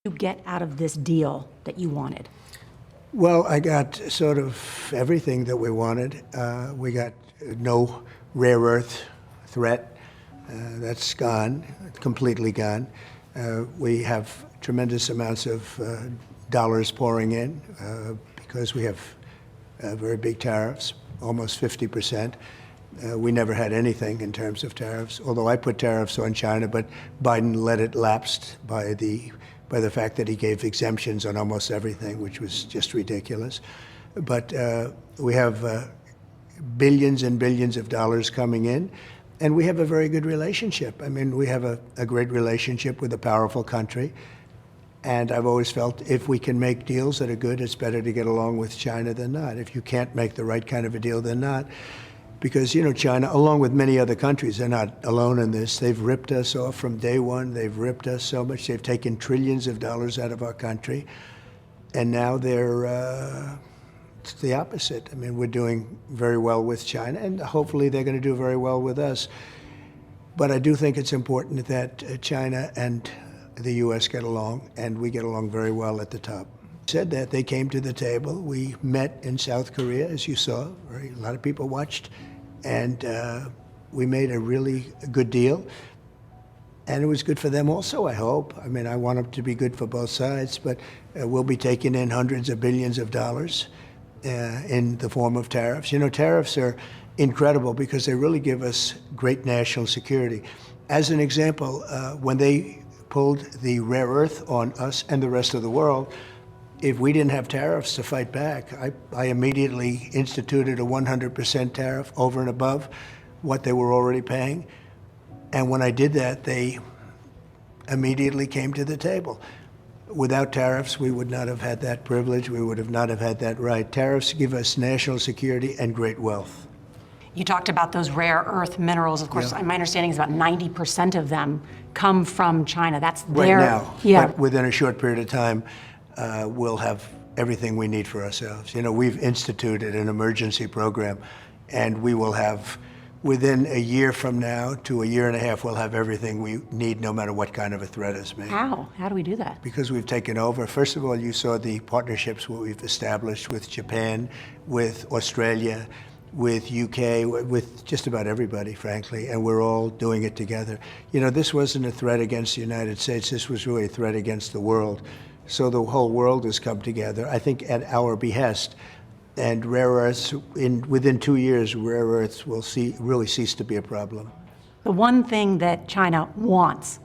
You get out of this deal that you wanted? Well, I got sort of everything that we wanted. We got no rare earth threat. That's gone, completely gone. We have tremendous amounts of dollars pouring in because we have very big tariffs, almost 50%. We never had anything in terms of tariffs, although I put tariffs on China, but Biden let it lapse by the fact that he gave exemptions on almost everything, which was just ridiculous. But we have billions and billions of dollars coming in, and we have a very good relationship. I mean, we have a great relationship with a powerful country, and I've always felt if we can make deals that are good, it's better to get along with China than not. If you can't make the right kind of a deal, then not. Because, you know, China, along with many other countries, they're not alone in this. They've ripped us off from day one. They've ripped us so much. They've taken trillions of dollars out of our country. And now it's the opposite. I mean, we're doing very well with China, and hopefully they're going to do very well with us. But I do think it's important that China and the U.S. get along, and we get along very well at the top. Said that they came to the table. We met in South Korea, as you saw. A lot of people watched, and we made a really good deal. And it was good for them also, I hope. I mean, I want it to be good for both sides, but we'll be taking in hundreds of billions of dollars in the form of tariffs. You know, tariffs are incredible because they really give us great national security. As an example, when they pulled the rare earth on us and the rest of the world, if we didn't have tariffs to fight back, I immediately instituted a 100% tariff over and above what they were already paying. And when I did that, they immediately came to the table. Without tariffs, we would not have had that privilege. We would have not have had that right. Tariffs give us national security and great wealth. You talked about those rare earth minerals. Of course, Yeah. my understanding is about 90% of them come from China. That's Right their, now. Yeah. But within a short period of time, we'll have everything we need for ourselves. You know, we've instituted an emergency program, and we will have, within a year from now to a year and a half, we'll have everything we need, no matter what kind of a threat is made. How? How do we do that? Because we've taken over. First of all, you saw the partnerships we've established with Japan, with Australia, with UK, with just about everybody, frankly, and we're all doing it together. You know, this wasn't a threat against the United States. This was really a threat against the world. So the whole world has come together, I think, at our behest. And rare earths, within 2 years, rare earths will really cease to be a problem. The one thing that China wants,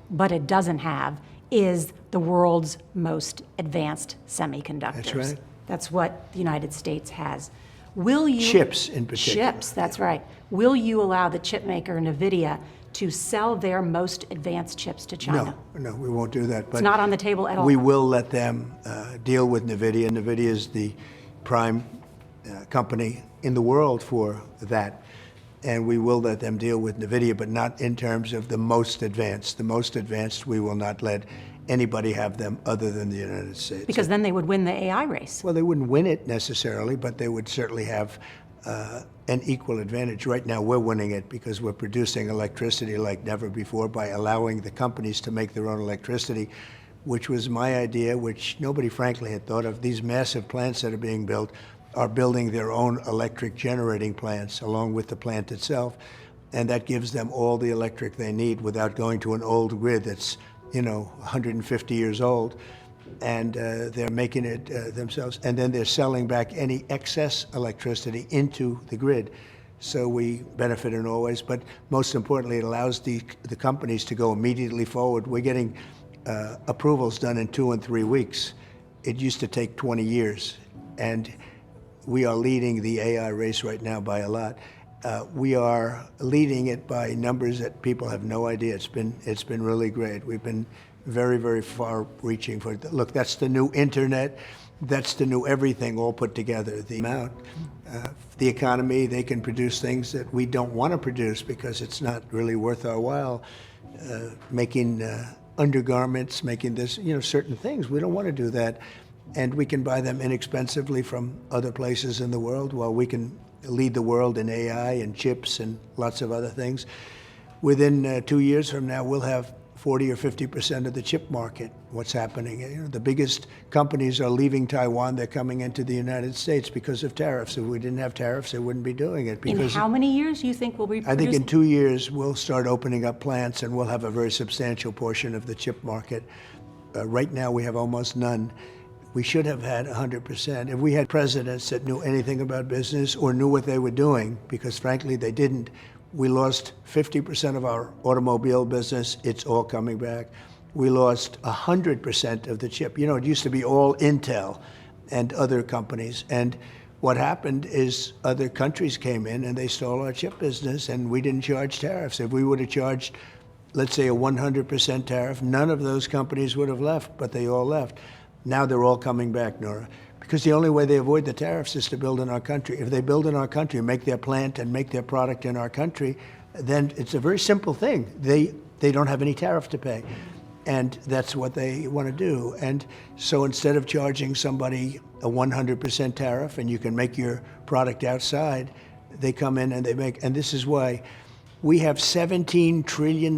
but it doesn't have, is the world's most advanced semiconductors. That's right. That's what the United States has. Will you... Chips, in particular. Chips, that's right. Will you allow the chip maker, NVIDIA, to sell their most advanced chips to China? No, we won't do that. But it's not on the table at all. We will let them deal with NVIDIA. NVIDIA is the prime company in the world for that. And we will let them deal with NVIDIA, but not in terms of the most advanced. The most advanced, we will not let anybody have them other than the United States. Because then they would win the AI race. Well, they wouldn't win it necessarily, but they would certainly have an equal advantage. Right now, we're winning it because we're producing electricity like never before by allowing the companies to make their own electricity, which was my idea, which nobody frankly had thought of. These massive plants that are being built are building their own electric generating plants along with the plant itself, and that gives them all the electric they need without going to an old grid that's, you know, 150 years old. And they're making it themselves, and then they're selling back any excess electricity into the grid. So we benefit in all ways, but most importantly, it allows the companies to go immediately forward. We're getting approvals done in 2 and 3 weeks. It used to take 20 years, and we are leading the AI race right now by a lot. We are leading it by numbers that people have no idea. It's been really great. We've been very, very far-reaching for it. Look, that's the new internet. That's the new everything all put together. The amount, the economy, they can produce things that we don't want to produce because it's not really worth our while. Making undergarments, making this, you know, certain things. We don't want to do that. And we can buy them inexpensively from other places in the world while we can lead the world in AI and chips and lots of other things. Within 2 years from now, we'll have 40 or 50% of the chip market. What's happening? You know, the biggest companies are leaving Taiwan. They're coming into the United States because of tariffs. If we didn't have tariffs, they wouldn't be doing it. In how many years you think we'll be I think in producing? 2 years, we'll start opening up plants and we'll have a very substantial portion of the chip market. Right now, we have almost none. We should have had 100%. If we had presidents that knew anything about business or knew what they were doing, because frankly, they didn't, we lost 50% of our automobile business. It's all coming back. We lost 100% of the chip. You know, it used to be all Intel and other companies. And what happened is other countries came in and they stole our chip business, and we didn't charge tariffs. If we would have charged, let's say, a 100% tariff, none of those companies would have left, but they all left. Now they're all coming back, Nora, because the only way they avoid the tariffs is to build in our country. If they build in our country, make their plant and make their product in our country, then it's a very simple thing. They don't have any tariff to pay. And that's what they want to do. And so instead of charging somebody a 100% tariff and you can make your product outside, they come in and they make, and this is why we have $17 trillion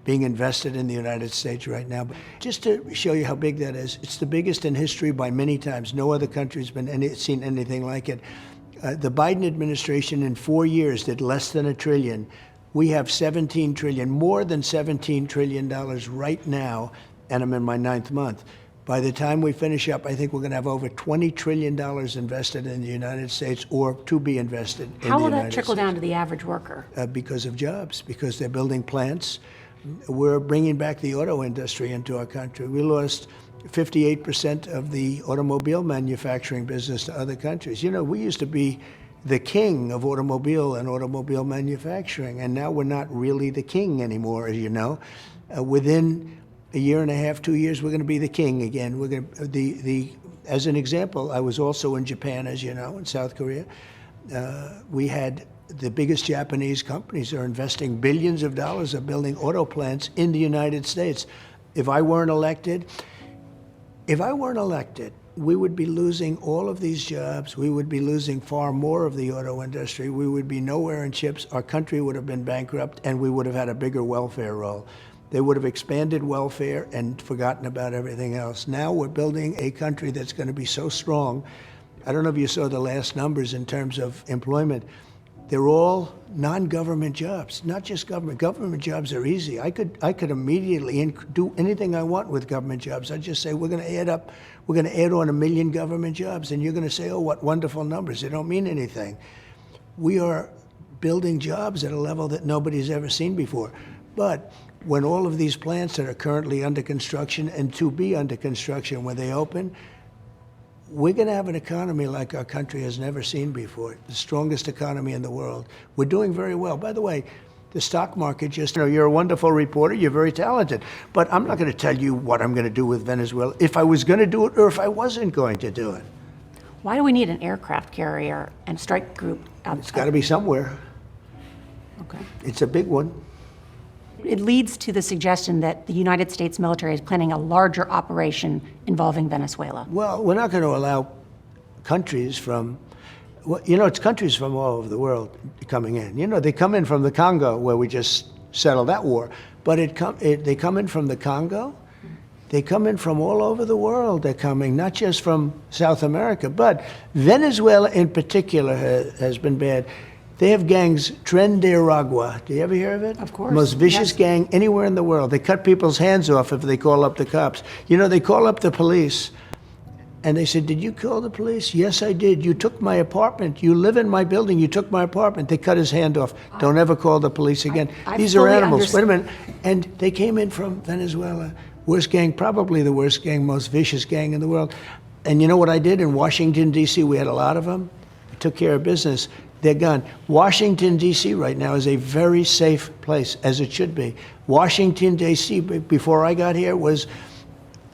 being invested in the United States right now. But just to show you how big that is, it's the biggest in history by many times. No other country's seen anything like it. The Biden administration in 4 years did less than $1 trillion. We have 17 trillion, more than $17 trillion right now, and I'm in my 9th month. By the time we finish up, I think we're going to have over $20 trillion invested in the United States or to be invested in the United States. How will that trickle down to the average worker? Because of jobs, because they're building plants. We're bringing back the auto industry into our country. We lost 58% of the automobile manufacturing business to other countries. You know, we used to be the king of automobile and automobile manufacturing, and now we're not really the king anymore, as you know. Within a year and a half, 2 years, we're going to be the king again. We're going to, as an example, I was also in Japan, as you know, in South Korea. We had the biggest Japanese companies are investing billions of dollars of building auto plants in the United States. If I weren't elected, we would be losing all of these jobs. We would be losing far more of the auto industry. We would be nowhere in chips. Our country would have been bankrupt, and we would have had a bigger welfare roll. They would have expanded welfare and forgotten about everything else. Now we're building a country that's going to be so strong. I don't know if you saw the last numbers in terms of employment. They're all non-government jobs, not just government. Government jobs are easy. I could immediately do anything I want with government jobs. I just say we're going to add on 1 million government jobs, and you're going to say, oh, what wonderful numbers. They don't mean anything. We are building jobs at a level that nobody's ever seen before. But when all of these plants that are currently under construction and to be under construction, when they open, we're going to have an economy like our country has never seen before, the strongest economy in the world. We're doing very well. By the way, the stock market just, you're a wonderful reporter, you're very talented, but I'm not going to tell you what I'm going to do with Venezuela, if I was going to do it or if I wasn't going to do it. Why do we need an aircraft carrier and strike group? It's got to be somewhere. Okay. It's a big one. It leads to the suggestion that the United States military is planning a larger operation involving Venezuela. Well, we're not going to allow countries from, it's countries from all over the world coming in. You know, they come in from the Congo, where we just settled that war, but they come in from the Congo. They come in from all over the world. They're coming, not just from South America, but Venezuela in particular has been bad. They have gangs, Tren de Aragua. Do you ever hear of it? Of course. Most vicious gang anywhere in the world. They cut people's hands off if they call up the cops. You know, they call up the police, and they said, did you call the police? Yes, I did. You took my apartment. You live in my building. You took my apartment. They cut his hand off. Don't ever call the police again. These are animals. Wait a minute. And they came in from Venezuela. Worst gang, probably the worst gang, most vicious gang in the world. And you know what I did in Washington, D.C.? We had a lot of them. I took care of business. They're gone. Washington, D.C. right now is a very safe place, as it should be. Washington, D.C., before I got here, was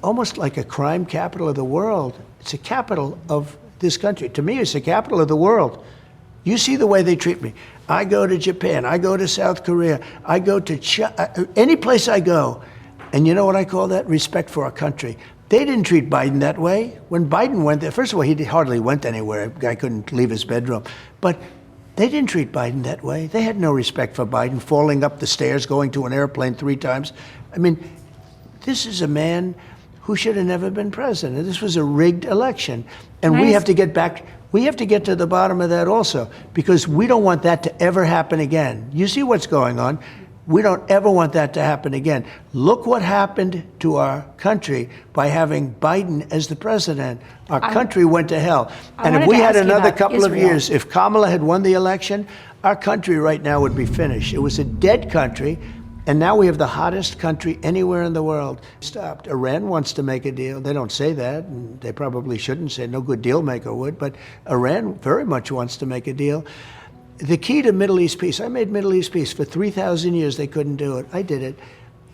almost like a crime capital of the world. It's a capital of this country. To me, it's the capital of the world. You see the way they treat me. I go to Japan. I go to South Korea. I go to China. Any place I go. And you know what I call that? Respect for our country. They didn't treat Biden that way. When Biden went there, first of all, he hardly went anywhere. The guy couldn't leave his bedroom. But They didn't treat Biden that way. They had no respect for Biden, falling up the stairs, going to an airplane 3 times. I mean, this is a man who should have never been president. This was a rigged election. And we have to get back, we have to get to the bottom of that also, because we don't want that to ever happen again. You see what's going on. We don't ever want that to happen again. Look what happened to our country by having Biden as the president. Our country went to hell. And if we had another couple of years, if Kamala had won the election, our country right now would be finished. It was a dead country, and now we have the hottest country anywhere in the world. Stopped. Iran wants to make a deal. They don't say that, and they probably shouldn't say, no good deal maker would, but Iran very much wants to make a deal. The key to Middle East peace, I made Middle East peace. For 3,000 years, they couldn't do it. I did it.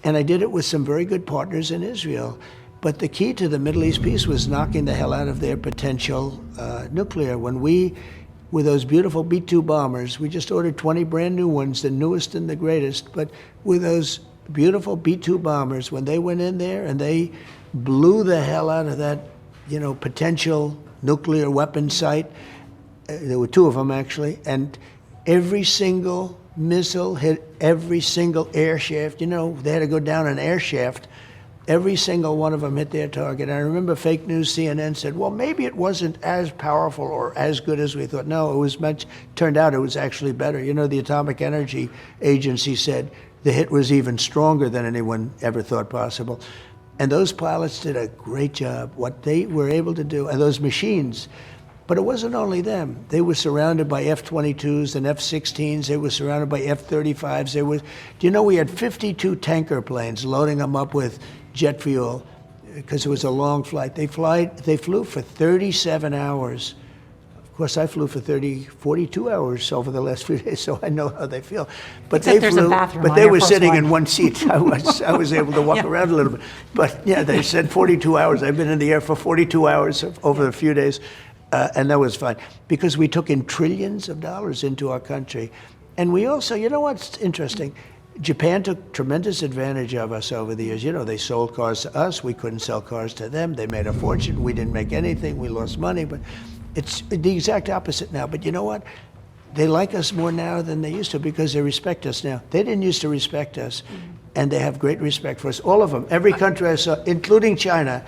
And I did it with some very good partners in Israel. But the key to the Middle East peace was knocking the hell out of their potential nuclear. When we, with those beautiful B-2 bombers, we just ordered 20 brand new ones, the newest and the greatest. But with those beautiful B-2 bombers, when they went in there and they blew the hell out of that, potential nuclear weapon site, there were 2 of them actually, and every single missile hit every single air shaft. They had to go down an air shaft. Every single one of them hit their target. And I remember fake news CNN said, well, maybe it wasn't as powerful or as good as we thought. No, it was turned out it was actually better. The Atomic Energy Agency said the hit was even stronger than anyone ever thought possible. And those pilots did a great job, what they were able to do, and those machines. But it wasn't only them. They were surrounded by F-22s and F-16s. They were surrounded by F-35s. We had 52 tanker planes loading them up with jet fuel because it was a long flight. They flew for 37 hours. Of course, I flew for 42 hours over the last few days, so I know how they feel. But Except there's a bathroom but on they Air were Force sitting One. in one seat. I was able to walk around a little bit. But yeah, they said 42 hours. I've been in the air for 42 hours over a few days. And that was fine, because we took in trillions of dollars into our country. And we also, what's interesting? Japan took tremendous advantage of us over the years. They sold cars to us. We couldn't sell cars to them. They made a fortune. We didn't make anything. We lost money. But it's the exact opposite now. But you know what? They like us more now than they used to because they respect us now. They didn't used to respect us. And they have great respect for us. All of them. Every country I saw, including China.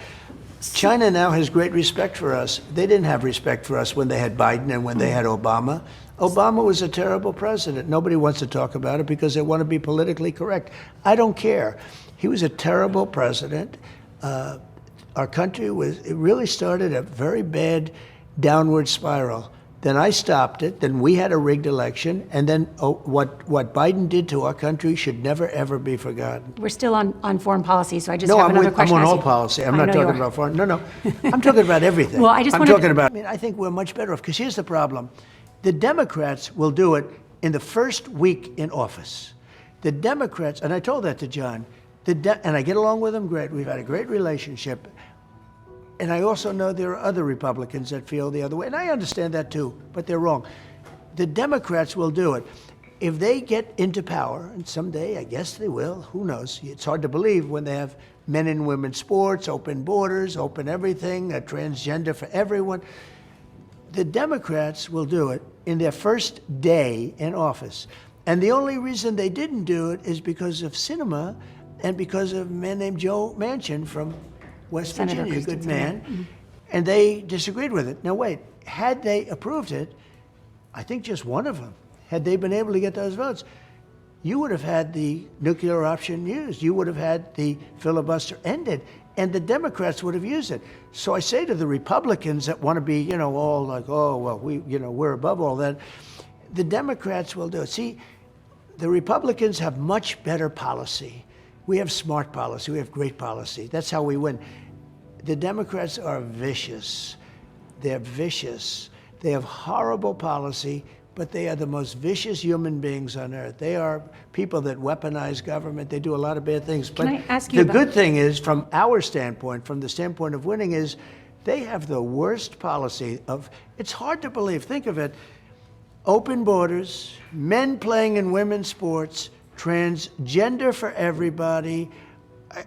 China now has great respect for us. They didn't have respect for us when they had Biden and when they had Obama. Obama was a terrible president. Nobody wants to talk about it because they want to be politically correct. I don't care. He was a terrible president. Our country it really started a very bad downward spiral. Then I stopped it. Then we had a rigged election. And then what Biden did to our country should never, ever be forgotten. We're still on foreign policy, so I just have another question. I'm on to ask all you. policy. I'm I not know you talking are. about foreign. No. I'm talking about everything. Well, I just I'm wanted talking about. I think we're much better off, because here's the problem. The Democrats will do it in the first week in office. The Democrats, and I told that to John, and I get along with them great. We've had a great relationship. And I also know there are other Republicans that feel the other way. And I understand that too, but they're wrong. The Democrats will do it. If they get into power, and someday I guess they will, who knows? It's hard to believe when they have men and women sports, open borders, open everything, a transgender for everyone. The Democrats will do it in their first day in office. And the only reason they didn't do it is because of cinema and because of a man named Joe Manchin from West Senator Virginia, a good Christensen, man, yeah. and they disagreed with it. Now wait, had they approved it, I think just one of them, had they been able to get those votes, you would have had the nuclear option used. You would have had the filibuster ended, and the Democrats would have used it. So I say to the Republicans that want to be, all like, oh, well, we're above all that, the Democrats will do it. See, the Republicans have much better policy. We have smart policy. We have great policy. That's how we win. The Democrats are vicious. They're vicious. They have horrible policy, but they are the most vicious human beings on earth. They are people that weaponize government. They do a lot of bad things. Can I ask you the about- good thing is, from our standpoint, from the standpoint of winning, is they have the worst policy of, it's hard to believe, think of it, open borders, men playing in women's sports, transgender for everybody.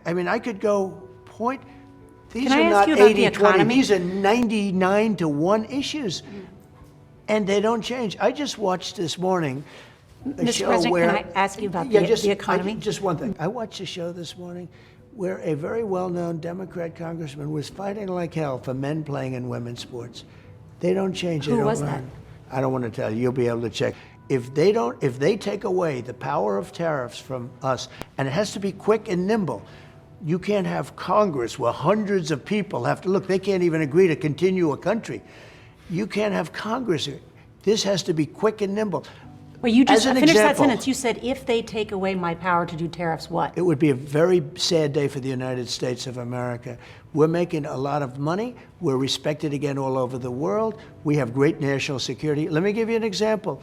I mean, I could go point. These Can I are ask not you about the 80-20. economy? These are 99-1 issues. and they don't change. I just watched this morning a Mr. show President, where... can I ask you about the economy? Just one thing. I watched a show this morning where a very well-known Democrat congressman was fighting like hell for men playing in women's sports. They don't change. They Who don't was learn. that? I don't want to tell you. You'll be able to check. If they take away the power of tariffs from us, and it has to be quick and nimble, you can't have Congress where hundreds of people have to look. They can't even agree to continue a country. You can't have Congress. This has to be quick and nimble. Well, you just As an finished that example, sentence. You said, if they take away my power to do tariffs, what? it would be a very sad day for the United States of America. We're making a lot of money. We're respected again all over the world. We have great national security. Let me give you an example.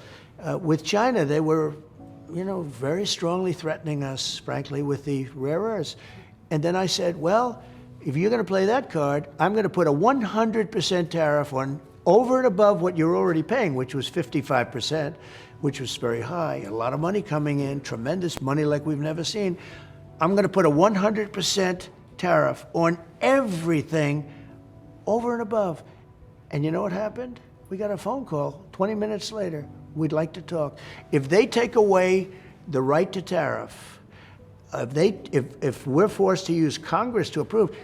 With China, they were, very strongly threatening us, frankly, with the rare earths. And then I said, well, if you're going to play that card, I'm going to put a 100% tariff on over and above what you're already paying, which was 55%, which was very high. A lot of money coming in, tremendous money like we've never seen. I'm going to put a 100% tariff on everything over and above. And you know what happened? We got a phone call 20 minutes later. We'd like to talk. If they take away the right to tariff, if we're forced to use Congress to approve,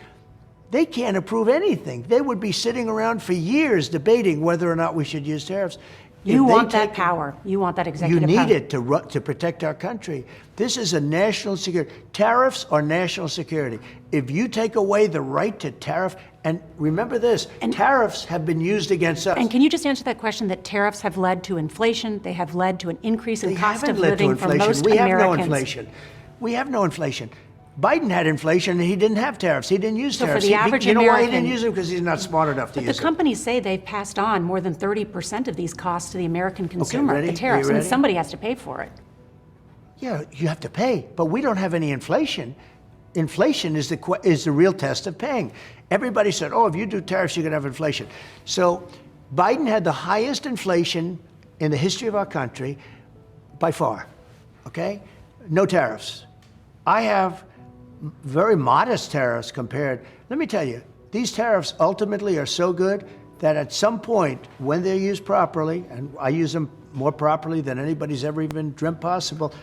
they can't approve anything. They would be sitting around for years debating whether or not we should use tariffs. You want that power. You want that executive power. You need it to protect our country. This is a national security. Tariffs are national security. If you take away the right to tariff, and remember this, tariffs have been used against us. And can you just answer that question that tariffs have led to inflation? They have led to an increase in cost of They haven't led to living for inflation. most We have Americans. no inflation. We have no inflation. Biden had inflation, and he didn't have tariffs. He didn't use So for tariffs. the average you know why he American- didn't use them? Because he's not smart enough to But use the them. companies say they've passed on more than 30% of these costs to the American consumer, ready? the Are tariffs. you I mean, ready? somebody has to pay for it. Yeah, you have to pay, but we don't have any inflation. Inflation is the real test of paying. Everybody said, oh, if you do tariffs, you're going to have inflation. So Biden had the highest inflation in the history of our country by far, okay? No tariffs. I have very modest tariffs compared. Let me tell you, these tariffs ultimately are so good that at some point, when they're used properly, and I use them more properly than anybody's ever even dreamt possible,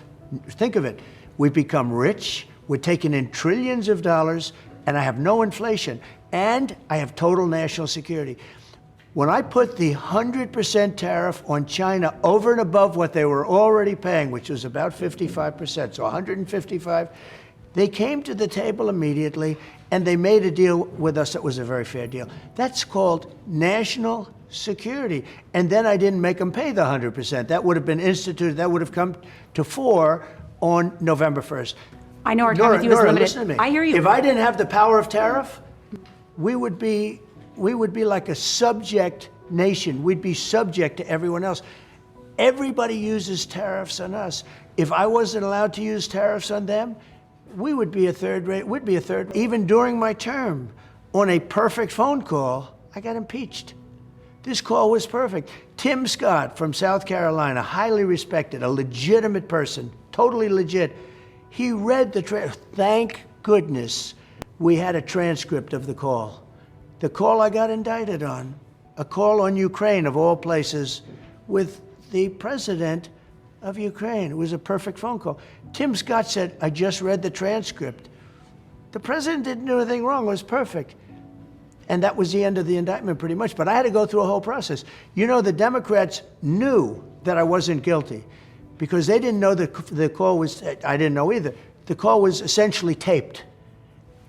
think of it. We've become rich. We're taking in trillions of dollars, and I have no inflation, and I have total national security. When I put the 100% tariff on China over and above what they were already paying, which was about 55%, so 155, they came to the table immediately, and they made a deal with us that was a very fair deal. That's called national security. And then I didn't make them pay the 100%. That would have been instituted, that would have come to fore on November 1st. I know our time with you is Nora, limited. listen to me. I hear you. If I didn't have the power of tariff, we would be like a subject nation. We'd be subject to everyone else. Everybody uses tariffs on us. If I wasn't allowed to use tariffs on them, we would be a third rate. We'd be a third. Even during my term, on a perfect phone call, I got impeached. This call was perfect. Tim Scott from South Carolina, highly respected, a legitimate person, totally legit. He read the thank goodness we had a transcript of the call. The call I got indicted on, a call on Ukraine of all places with the president of Ukraine. It was a perfect phone call. Tim Scott said, I just read the transcript. The president didn't do anything wrong. It was perfect. And that was the end of the indictment pretty much. But I had to go through a whole process. You know, the Democrats knew that I wasn't guilty because they didn't know the call was, I didn't know either. The call was essentially taped.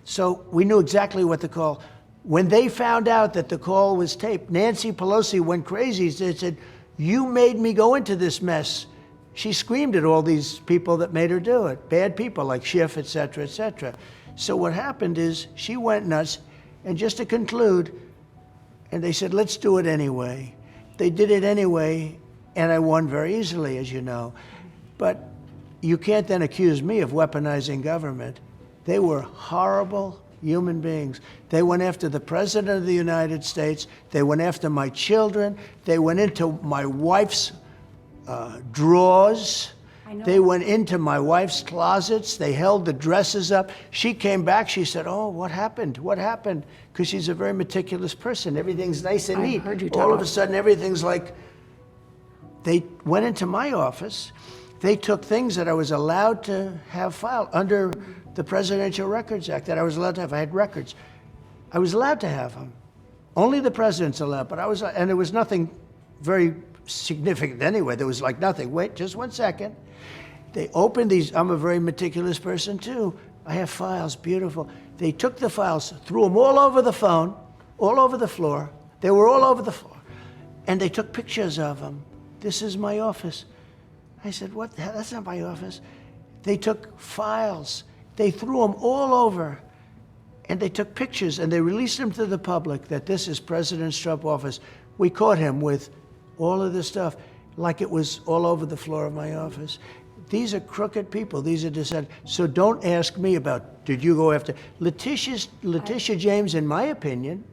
So we knew exactly what the call. When they found out that the call was taped, Nancy Pelosi went crazy. They said, you made me go into this mess. She screamed at all these people that made her do it, bad people like Schiff, et cetera, et cetera. So what happened is she went nuts. And just to conclude, and they said, let's do it anyway. They did it anyway, and I won very easily, as you know. But you can't then accuse me of weaponizing government. They were horrible human beings. They went after the President of the United States. They went after my children. They went into my wife's drawers. They went into my wife's closets. They held the dresses up. She came back. She said, oh, what happened? What happened? Because she's a very meticulous person. Everything's nice and neat. heard you talk All of about- a sudden, everything's like They went into my office. They took things that I was allowed to have filed under the Presidential Records Act that I was allowed to have. I had records. I was allowed to have them. Only the president's allowed, but and it was nothing very significant anyway. There was like nothing. Wait, just 1 second. They opened these. I'm a very meticulous person too. I have files, beautiful. They took the files, threw them all over the phone, all over the floor. They were all over the floor. And they took pictures of them. This is my office. I said, what the hell? That's not my office. They took files. They threw them all over. And they took pictures and they released them to the public that this is President Trump's office. We caught him with all of this stuff like it was all over the floor of my office. These are crooked people. These are dissent. So don't ask me about, did you go after Letitia James, in my opinion,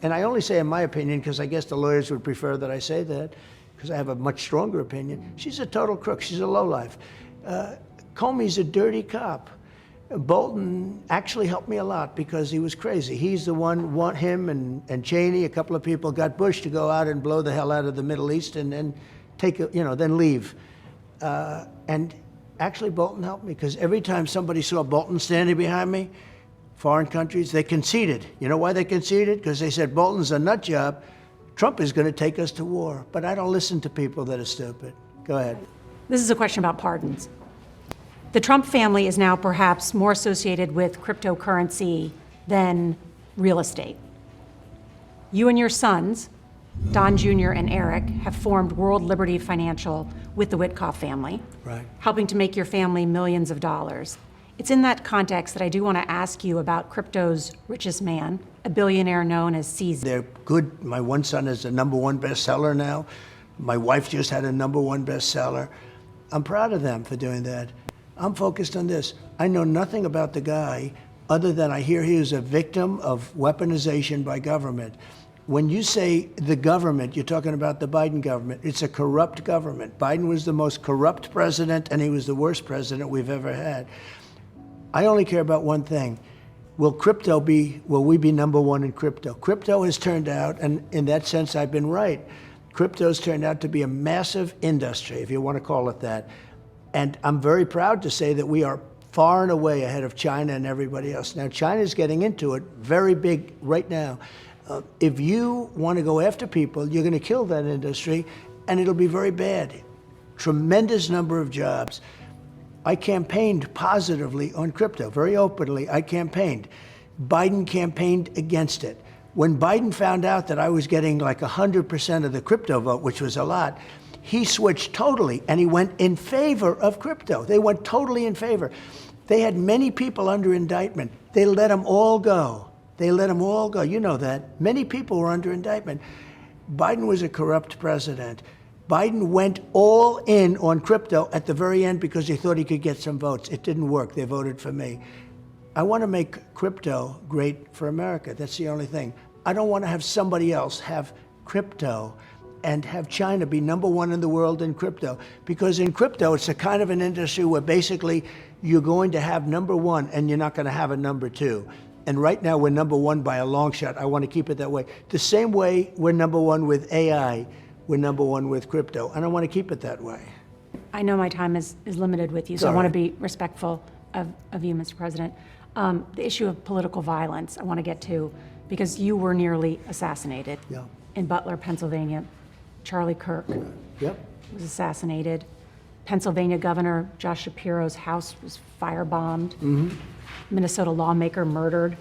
and I only say in my opinion because I guess the lawyers would prefer that I say that because I have a much stronger opinion. She's a total crook. She's a lowlife. Comey's a dirty cop. Bolton actually helped me a lot because he was crazy. He's the one, him and Cheney, a couple of people got Bush to go out and blow the hell out of the Middle East and then then leave. And actually Bolton helped me because every time somebody saw Bolton standing behind me, foreign countries, they conceded. You know why they conceded? Because they said, Bolton's a nut job. Trump is going to take us to war. But I don't listen to people that are stupid. Go ahead. This is a question about pardons. The Trump family is now perhaps more associated with cryptocurrency than real estate. You and your sons, Don Jr. and Eric, have formed World Liberty Financial with the Witkoff family, Right. helping to make your family millions of dollars. It's in that context that I do want to ask you about crypto's richest man, a billionaire known as CZ. They're good. My one son is a #1 bestseller now. My wife just had a #1 bestseller. I'm proud of them for doing that. I'm focused on this. I know nothing about the guy other than I hear he was a victim of weaponization by government. When you say the government, you're talking about the Biden government. It's a corrupt government. Biden was the most corrupt president, and he was the worst president we've ever had. I only care about one thing. Will we be #1 in crypto? Crypto has turned out, and in that sense, I've been right. Crypto's turned out to be a massive industry, if you want to call it that. And I'm very proud to say that we are far and away ahead of China and everybody else. Now, China's getting into it very big right now. If you want to go after people, you're going to kill that industry, and it'll be very bad. Tremendous number of jobs. I campaigned positively on crypto, very openly. I campaigned. Biden campaigned against it. When Biden found out that I was getting like 100% of the crypto vote, which was a lot, he switched totally, and he went in favor of crypto. They went totally in favor. They had many people under indictment. They let them all go. They let them all go. You know that. Many people were under indictment. Biden was a corrupt president. Biden went all in on crypto at the very end because he thought he could get some votes. It didn't work. They voted for me. I want to make crypto great for America. That's the only thing. I don't want to have somebody else have crypto and have China be #1 in the world in crypto. Because in crypto, it's a kind of an industry where basically you're going to have #1 and you're not going to have a #2. And right now we're #1 by a long shot. I want to keep it that way. The same way we're #1 with AI, we're #1 with crypto. And I want to keep it that way. I know my time is limited with you, so I want to be respectful of you, Mr. President. The issue of political violence I want to get to, because you were nearly assassinated in Butler, Pennsylvania. Charlie Kirk was assassinated. Pennsylvania Governor Josh Shapiro's house was firebombed. Minnesota lawmaker murdered.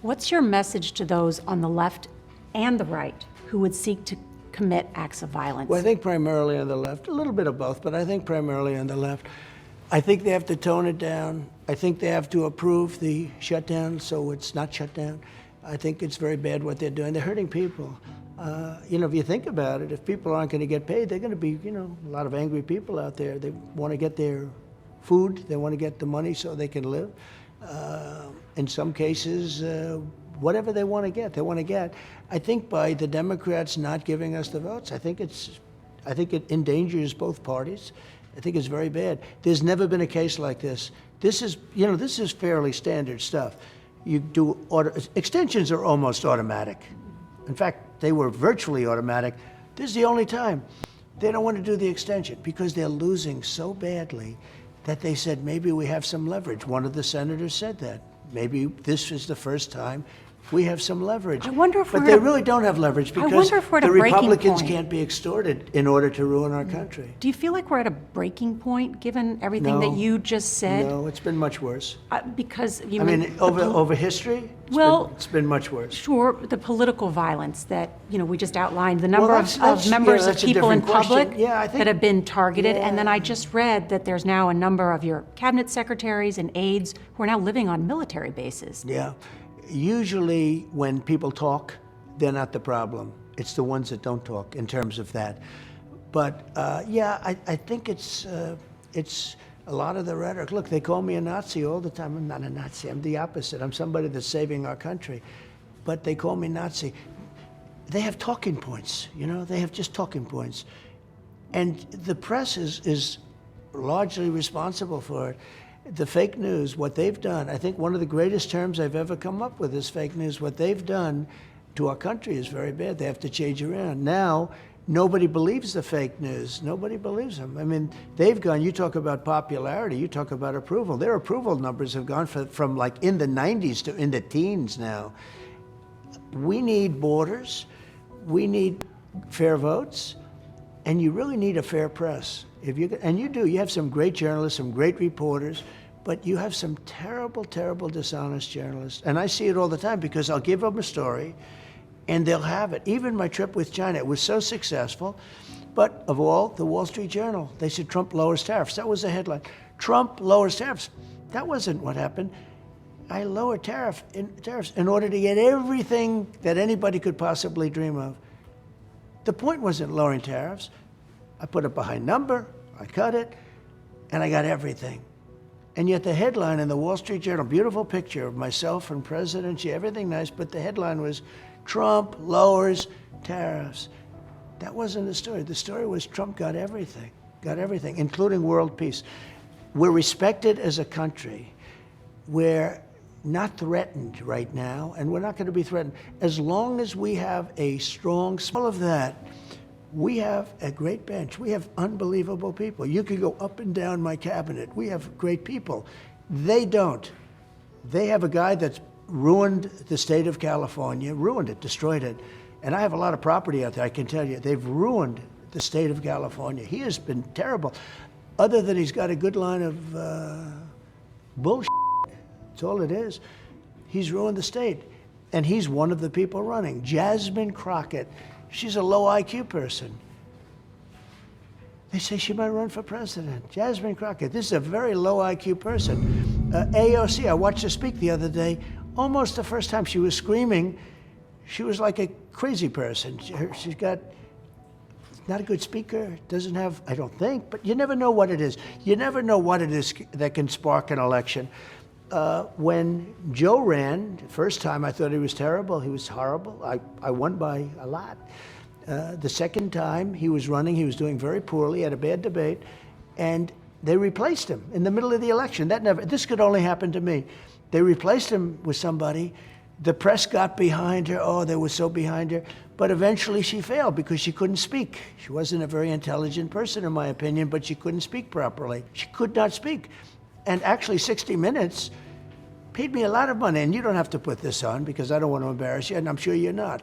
What's your message to those on the left and the right who would seek to commit acts of violence? Well, I think primarily on the left, a little bit of both, but I think primarily on the left. I think they have to tone it down. I think they have to approve the shutdown so it's not shut down. I think it's very bad what they're doing. They're hurting people. If you think about it, if people aren't going to get paid, they're going to be, a lot of angry people out there. They want to get their food. They want to get the money so they can live. In some cases, whatever they want to get, they want to get. I think by the Democrats not giving us the votes, I think it endangers both parties. I think it's very bad. There's never been a case like this. This is fairly standard stuff. You do extensions are almost automatic. In fact, they were virtually automatic. This is the only time. They don't want to do the extension because they're losing so badly that they said, maybe we have some leverage. One of the senators said that. Maybe this is the first time we have some leverage. I wonder if but they really don't have leverage because wonder if we're at the a breaking Republicans point. can't be extorted in order to ruin our country. Do you feel like we're at a breaking point, given everything that you just said? No, it's been much worse. Because you I mean, over history, it's been much worse. Sure, the political violence that, we just outlined, the number of that's members of that's a people in different question. public Yeah, I think- that have been targeted. And then Yeah. I just read that there's now a number of your cabinet secretaries and aides who are now living on military bases. Yeah. Usually when people talk, they're not the problem. It's the ones that don't talk in terms of that. But I think it's a lot of the rhetoric. Look, they call me a Nazi all the time. I'm not a Nazi. I'm the opposite. I'm somebody that's saving our country. But they call me Nazi. They have talking points, They have just talking points. And the press is largely responsible for it. The fake news, what they've done, I think one of the greatest terms I've ever come up with is fake news. What they've done to our country is very bad. They have to change around. Now, nobody believes the fake news. Nobody believes them. I mean, they've gone, you talk about popularity, you talk about approval. Their approval numbers have gone from like in the 90s to in the teens now. We need borders. We need fair votes. And you really need a fair press. And you do. You have some great journalists, some great reporters, but you have some terrible, terrible, dishonest journalists. And I see it all the time because I'll give them a story and they'll have it. Even my trip with China, it was so successful. But of all, the Wall Street Journal, they said Trump lowers tariffs. That was the headline. Trump lowers tariffs. That wasn't what happened. I lowered tariffs in order to get everything that anybody could possibly dream of. The point wasn't lowering tariffs. I put a behind number, I cut it, and I got everything. And yet the headline in the Wall Street Journal, beautiful picture of myself and presidency, everything nice, but the headline was, Trump lowers tariffs. That wasn't the story. The story was Trump got everything, including world peace. We're respected as a country. We're not threatened right now, and we're not going to be threatened. As long as we have a strong, all of that, we have a great bench. We have unbelievable people. You could go up and down my cabinet. We have great people. They don't. They have a guy that's ruined the state of California, ruined it, destroyed it. And I have a lot of property out there, I can tell you. They've ruined the state of California. He has been terrible. Other than he's got a good line of bullshit. That's all it is. He's ruined the state. And he's one of the people running. Jasmine Crockett. She's a low IQ person. They say she might run for president. Jasmine Crockett. This is a very low IQ person. AOC, I watched her speak the other day. Almost the first time she was screaming, she was like a crazy person. She's got, not a good speaker, doesn't have, I don't think, but you never know what it is. You never know what it is that can spark an election. When Joe ran, the first time I thought he was terrible, he was horrible. I won by a lot. The second time he was running, he was doing very poorly, had a bad debate, and they replaced him in the middle of the election. This could only happen to me. They replaced him with somebody. The press got behind her. Oh, they were so behind her. But eventually she failed because she couldn't speak. She wasn't a very intelligent person, in my opinion, but she couldn't speak properly. She could not speak. And actually 60 Minutes paid me a lot of money. And you don't have to put this on because I don't want to embarrass you, and I'm sure you're not.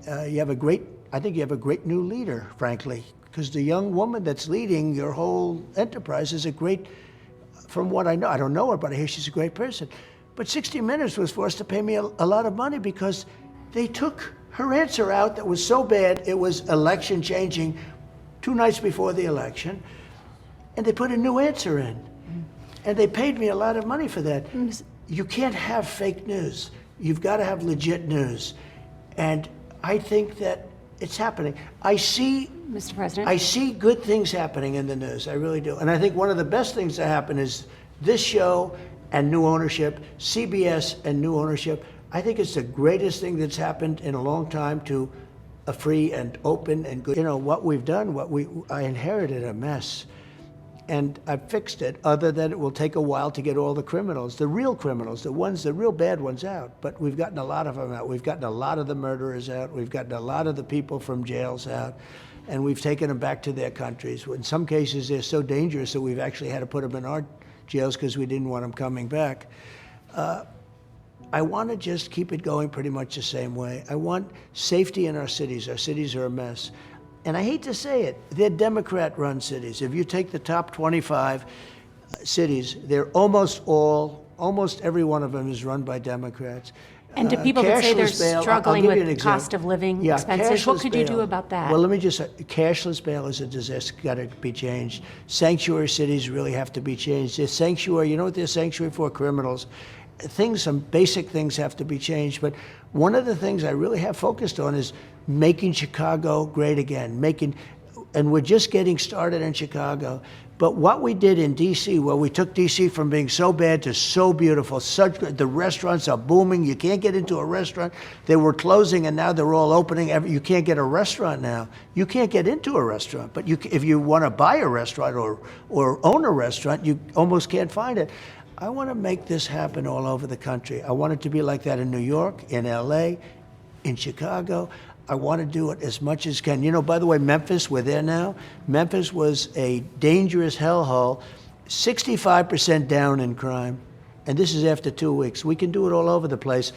I think you have a great new leader, frankly, because the young woman that's leading your whole enterprise is a great, from what I know, I don't know her, but I hear she's a great person. But 60 Minutes was forced to pay me a lot of money because they took her answer out that was so bad, it was election changing 2 nights before the election, and they put a new answer in. And they paid me a lot of money for that. You can't have fake news. You've got to have legit news. And I think that it's happening. Mr. President? I see good things happening in the news. I really do. And I think one of the best things that happen is this show and new ownership, CBS and new ownership. I think it's the greatest thing that's happened in a long time to a free and open and good. You know, what we've done, I inherited a mess. And I've fixed it, other than it will take a while to get all the criminals, the real criminals, the real bad ones out. But we've gotten a lot of them out. We've gotten a lot of the murderers out. We've gotten a lot of the people from jails out. and we've taken them back to their countries. In some cases, they're so dangerous that we've actually had to put them in our jails because we didn't want them coming back. I want to just keep it going pretty much the same way. I want safety in our cities. Our cities are a mess. And I hate to say it, they're Democrat-run cities. If you take the top 25 cities, they're almost every one of them is run by Democrats. And to people that say they're Cashless bail, struggling I'll give you an with example. cost of living Yeah, expenses, what cashless could you do bail. about that? Well, let me just say, cashless bail is a disaster, got to be changed. Sanctuary cities really have to be changed. They're sanctuary, you know what they're sanctuary for? Criminals. Some basic things have to be changed, but one of the things I really have focused on is making Chicago great again, and we're just getting started in Chicago. But what we did in D.C., well, we took D.C. from being so bad to so beautiful, the restaurants are booming. You can't get into a restaurant. They were closing, and now they're all opening. You can't get a restaurant now. You can't get into a restaurant, but if you want to buy a restaurant or own a restaurant, you almost can't find it. I want to make this happen all over the country. I want it to be like that in New York, in L.A., in Chicago. I want to do it as much as can. You know, by the way, Memphis, we're there now. Memphis was a dangerous hellhole, 65% down in crime. And this is after 2 weeks. We can do it all over the place.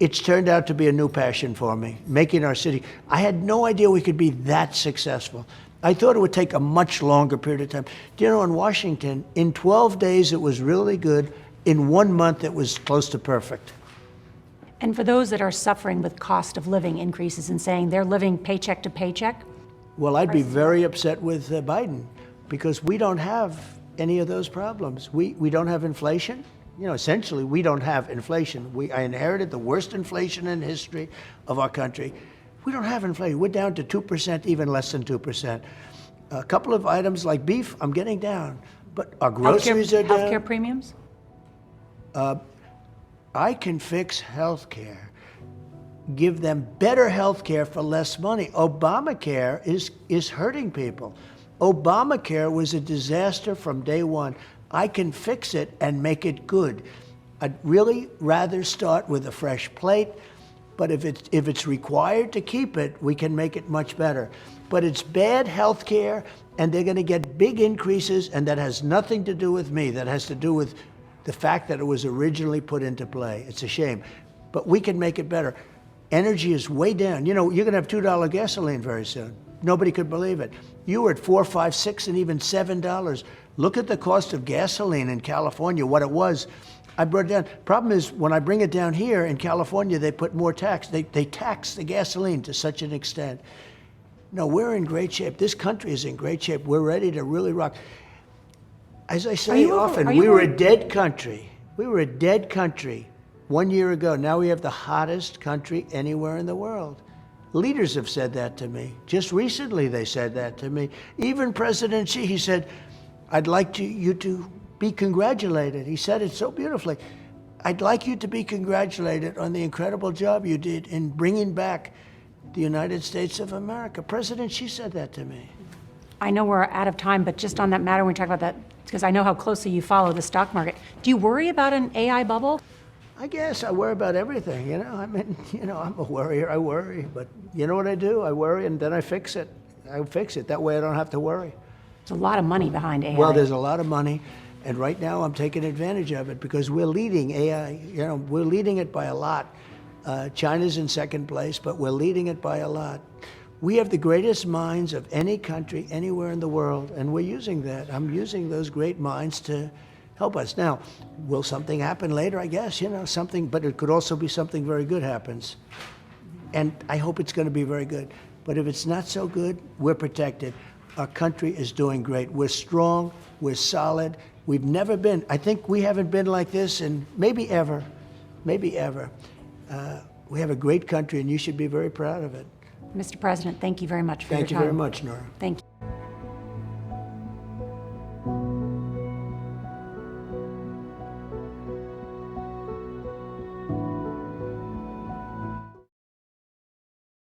It's turned out to be a new passion for me, making our city. I had no idea we could be that successful. I thought it would take a much longer period of time. Do you know, in Washington, in 12 days it was really good. In 1 month it was close to perfect. And for those that are suffering with cost of living increases and saying they're living paycheck to paycheck? Well, I'd be very upset with Biden because we don't have any of those problems. We don't have inflation. You know, essentially, we don't have inflation. I inherited the worst inflation in history of our country. We don't have inflation. We're down to 2%, even less than 2%. A couple of items like beef, I'm getting down. But our groceries are down. Healthcare premiums? I can fix health care, give them better health care for less money. Obamacare is hurting people. Obamacare was a disaster from day one. I can fix it and make it good. I'd really rather start with a fresh plate, but if it's required to keep it, we can make it much better. But it's bad health care, and they're going to get big increases, and that has nothing to do with me. That has to do with the fact that it was originally put into play. It's a shame. But we can make it better. Energy is way down. You know, you're going to have $2 gasoline very soon. Nobody could believe it. You were at $4, $5, $6, and even $7. Look at the cost of gasoline in California, what it was. I brought it down. Problem is, when I bring it down here in California, they put more tax. They tax the gasoline to such an extent. No, we're in great shape. This country is in great shape. We're ready to really rock. As I say often, we were a dead country. We were a dead country 1 year ago. Now we have the hottest country anywhere in the world. Leaders have said that to me. Just recently they said that to me. Even President Xi, he said, I'd like you to be congratulated. He said it so beautifully. I'd like you to be congratulated on the incredible job you did in bringing back the United States of America. President Xi said that to me. I know we're out of time, but just on that matter, when we talk about that, because I know how closely you follow the stock market, do you worry about an AI bubble? I guess I worry about everything, you know. I mean, you know, I'm a worrier. I worry, but you know what I do? I worry, and then I fix it. I fix it. That way I don't have to worry. There's a lot of money behind AI. Well, there's a lot of money, and right now I'm taking advantage of it because we're leading AI. You know, we're leading it by a lot. China's in second place, but we're leading it by a lot. We have the greatest minds of any country anywhere in the world, and we're using that. I'm using those great minds to help us. Now, will something happen later? I guess, you know, something, but it could also be something very good happens. And I hope it's going to be very good. But if it's not so good, we're protected. Our country is doing great. We're strong. We're solid. We've never been, I think we haven't been like this in maybe ever. Maybe ever. We have a great country, and you should be very proud of it. Mr. President, thank you very much for your time. Thank you very much, Nora. Thank you.